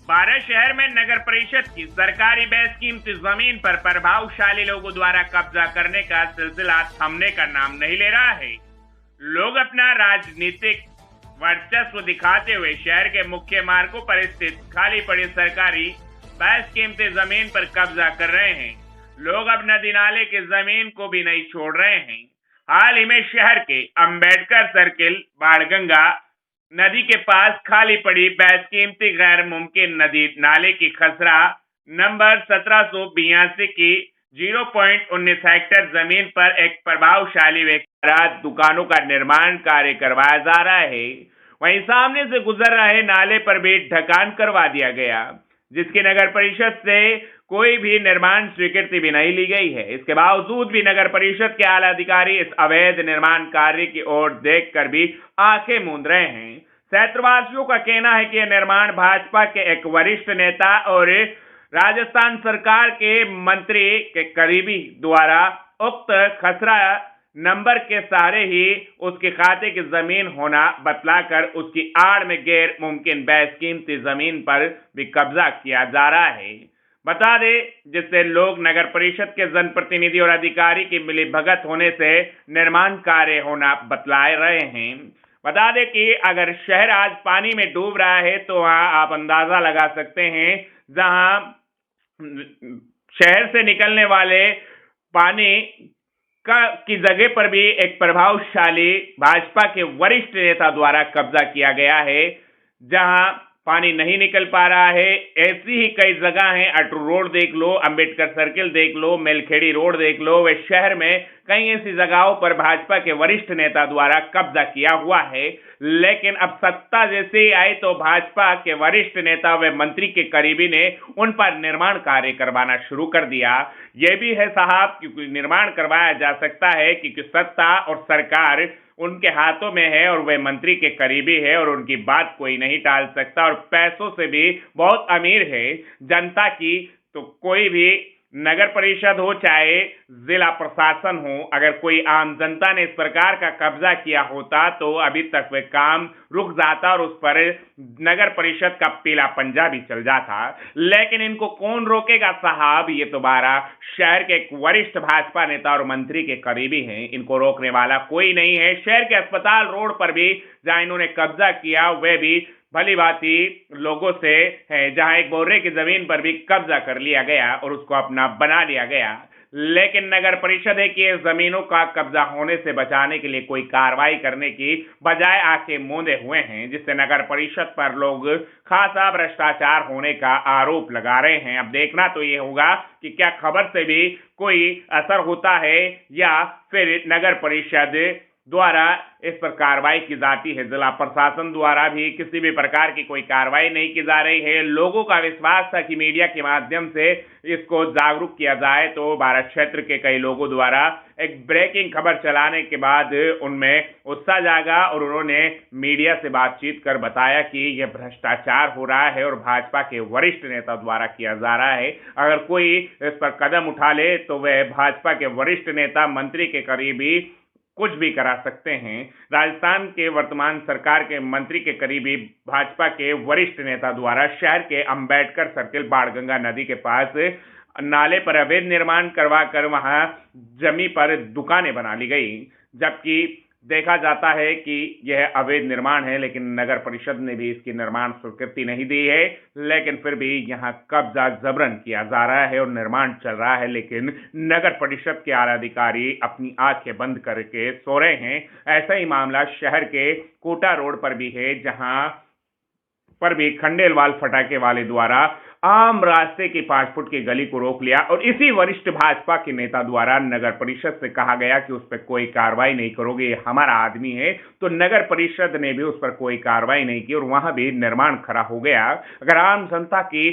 बारह शहर में नगर परिषद की सरकारी बेशकीमती जमीन पर प्रभावशाली लोगों द्वारा कब्जा करने का सिलसिला थमने का नाम नहीं ले रहा है। लोग अपना राजनीतिक वर्चस्व दिखाते हुए शहर के मुख्य मार्गों पर स्थित खाली पड़ी सरकारी बेशकीमती जमीन पर कब्जा कर रहे हैं। लोग अब नदी नाले की जमीन को भी नहीं छोड़ रहे हैं। हाल ही में शहर के अंबेडकर सर्किल बाणगंगा नदी के पास खाली पड़ी बेशकीमती गैर मुमकिन नदी नाले की खसरा नंबर 1782 की 0.19 हेक्टेयर जमीन पर एक प्रभावशाली व्यक्ति दुकानों का निर्माण कार्य करवाया जा रहा है। वहीं सामने से गुजर रहे नाले पर भी ढकान करवा दिया गया, जिसकी नगर परिषद से कोई भी निर्माण स्वीकृति भी नहीं ली गई है। इसके बावजूद भी नगर परिषद के आला अधिकारी इस अवैध निर्माण कार्य की ओर देखकर भी आंखें मूंद रहे हैं। क्षेत्रवासियों का कहना है कि यह निर्माण भाजपा के एक वरिष्ठ नेता और राजस्थान सरकार के मंत्री के करीबी द्वारा उक्त खसरा नंबर के सहारे ही उसके खाते की जमीन होना बतलाकर उसकी आड़ में गैर मुमकिन बेशकीमती जमीन पर भी कब्जा किया जा रहा है। बता दें, जिससे लोग नगर परिषद के जनप्रतिनिधि और अधिकारी की मिलीभगत होने से निर्माण कार्य होना बतला रहे हैं। बता दें कि अगर शहर आज पानी में डूब रहा है तो वहां आप अंदाजा लगा सकते हैं, जहां शहर से निकलने वाले पानी की जगह पर भी एक प्रभावशाली भाजपा के वरिष्ठ नेता द्वारा कब्जा किया गया है। जहां पानी नहीं निकल पा रहा है, ऐसी ही कई जगह हैं। अटरू रोड देख लो, अंबेडकर सर्किल देख लो, मेलखेड़ी रोड देख लो। वे शहर में कई ऐसी जगहों पर भाजपा के वरिष्ठ नेता द्वारा कब्जा किया हुआ है। लेकिन अब सत्ता जैसे ही आई तो भाजपा के वरिष्ठ नेता व मंत्री के करीबी ने उन पर निर्माण कार्य करवाना शुरू कर दिया। यह भी है साहब, क्योंकि निर्माण करवाया जा सकता है क्योंकि सत्ता और सरकार उनके हाथों में है और वे मंत्री के करीबी है और उनकी बात कोई नहीं टाल सकता और पैसों से भी बहुत अमीर है जनता की। तो कोई भी नगर परिषद हो चाहे जिला प्रशासन हो, अगर कोई आम जनता ने इस प्रकार का कब्जा किया होता तो अभी तक वह काम रुक जाता और उस पर नगर परिषद का पीला पंजा भी चल जाता। लेकिन इनको कौन रोकेगा साहब? ये तो बारह शहर के एक वरिष्ठ भाजपा नेता और मंत्री के करीबी हैं। इनको रोकने वाला कोई नहीं है। शहर के अस्पताल रोड पर भी जहां इन्होंने कब्जा किया वह भी भली भांति लोगों से है, जहां एक बोरे की जमीन पर भी कब्जा कर लिया गया और उसको अपना बना लिया गया। लेकिन नगर परिषद है कि जमीनों का कब्जा होने से बचाने के लिए कोई कार्रवाई करने की बजाय आंखें मूंदे हुए हैं, जिससे नगर परिषद पर लोग खासा भ्रष्टाचार होने का आरोप लगा रहे हैं। अब देखना तो ये होगा कि क्या खबर से भी कोई असर होता है या फिर नगर परिषद द्वारा इस पर कार्रवाई की जाती है। जिला प्रशासन द्वारा भी किसी भी प्रकार की कोई कार्रवाई नहीं की जा रही है। लोगों का विश्वास था कि मीडिया के माध्यम से इसको जागरूक किया जाए, तो भारत क्षेत्र के कई लोगों द्वारा एक ब्रेकिंग खबर चलाने के बाद उनमें उत्साह जागा और उन्होंने मीडिया से बातचीत कर बताया कि यह भ्रष्टाचार हो रहा है और भाजपा के वरिष्ठ नेता द्वारा किया जा रहा है। अगर कोई इस पर कदम उठा ले तो वह भाजपा के वरिष्ठ नेता मंत्री के करीबी कुछ भी करा सकते हैं। राजस्थान के वर्तमान सरकार के मंत्री के करीबी भाजपा के वरिष्ठ नेता द्वारा शहर के अंबेडकर सर्किल बाणगंगा नदी के पास नाले पर अवैध निर्माण करवाकर वहां जमीन पर दुकानें बना ली गई, जबकि देखा जाता है कि यह अवैध निर्माण है। लेकिन नगर परिषद ने भी इसकी निर्माण स्वीकृति नहीं दी है, लेकिन फिर भी यहां कब्जा जबरन किया जा रहा है और निर्माण चल रहा है। लेकिन नगर परिषद के आला अधिकारी अपनी आंखें बंद करके सो रहे हैं। ऐसा ही मामला शहर के कोटा रोड पर भी है, जहां पर भी खंडेलवाल फटाके वाले द्वारा आम रास्ते की 5 फुट की गली को रोक लिया और इसी वरिष्ठ भाजपा के नेता द्वारा नगर परिषद से कहा गया कि उस पर कोई कार्रवाई नहीं करोगे, ये हमारा आदमी है। तो नगर परिषद ने भी उस पर कोई कार्रवाई नहीं की और वहां भी निर्माण खड़ा हो गया। अगर आम जनता की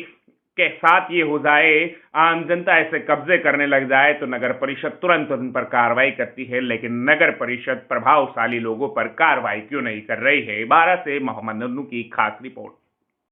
के साथ ये हो जाए, आम जनता ऐसे कब्जे करने लग जाए तो नगर परिषद तुरंत उन पर कार्रवाई करती है। लेकिन नगर परिषद प्रभावशाली लोगों पर कार्रवाई क्यों नहीं कर रही है? 12 से मोहम्मद नन्नू की खास रिपोर्ट।